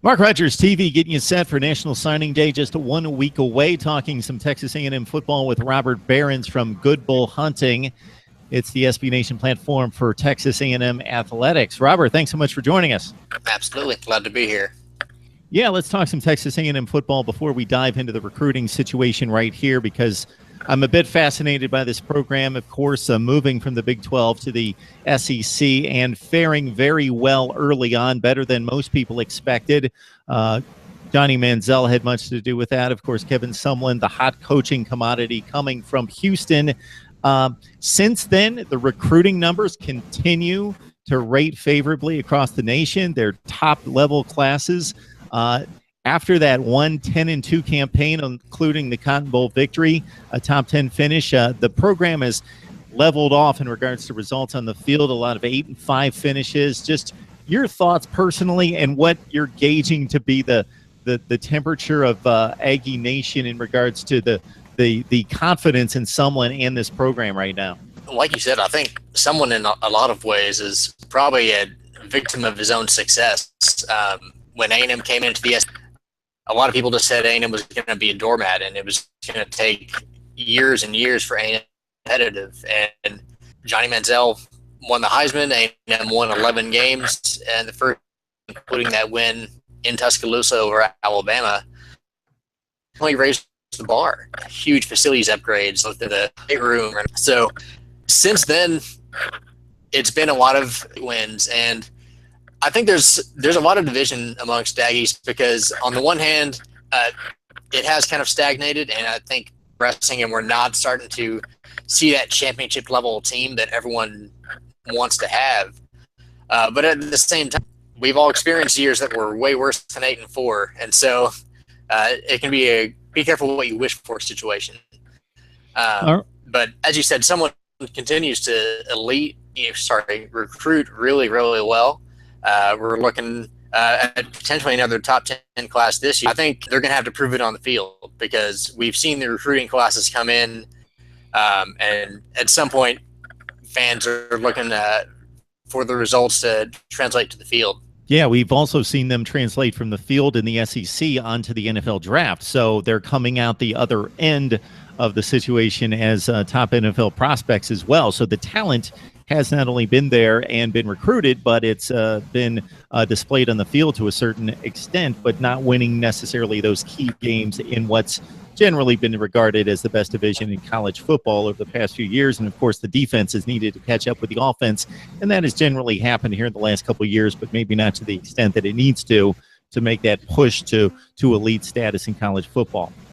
Mark Rogers TV getting you set for National Signing Day just 1 week away, talking some Texas A&M football with Robert Behrens from Good Bull Hunting. It's the SB Nation platform for Texas A&M athletics. Robert, thanks so much for joining us. Absolutely. Glad to be here. Yeah, let's talk some Texas A&M football before we dive into the recruiting situation right here, because I'm a bit fascinated by this program, of course, moving from the Big 12 to the SEC and faring very well early on, better than most people expected. Johnny Manziel had much to do with that. Of course, Kevin Sumlin, the hot coaching commodity coming from Houston. Since then, the recruiting numbers continue to rate favorably across the nation. They're top-level classes. After that 10-2 campaign, including the Cotton Bowl victory, a top 10 finish, the program has leveled off in regards to results on the field. A lot of 8-5 finishes. Just your thoughts personally, and what you're gauging to be the temperature of Aggie Nation in regards to the confidence in Sumlin and this program right now. Like you said, I think Sumlin in a lot of ways is probably a victim of his own success. When A&M came into the SEC, a lot of people just said A&M was going to be a doormat, and it was going to take years and years for A&M competitive. And Johnny Manziel won the Heisman. A&M won 11 games, and the first, including that win in Tuscaloosa over Alabama, only raised the bar. Huge facilities upgrades within the weight room. So since then, it's been a lot of wins, and I think there's a lot of division amongst Aggies, because on the one hand, it has kind of stagnated, and I think progressing, and we're not starting to see that championship level team that everyone wants to have. But at the same time, we've all experienced years that were way worse than 8-4, and so it can be be careful what you wish for situation. But as you said, someone continues to recruit really, really well. We're looking at potentially another top 10 class this year. I think they're going to have to prove it on the field, because we've seen the recruiting classes come in, and at some point, fans are looking for the results to translate to the field. Yeah, we've also seen them translate from the field in the SEC onto the NFL draft. So they're coming out the other end of the situation as top NFL prospects as well. So the talent has not only been there and been recruited, but it's been displayed on the field to a certain extent, but not winning necessarily those key games in what's generally been regarded as the best division in college football over the past few years. And of course, the defense has needed to catch up with the offense, and that has generally happened here in the last couple of years, but maybe not to the extent that it needs to make that push to elite status in college football.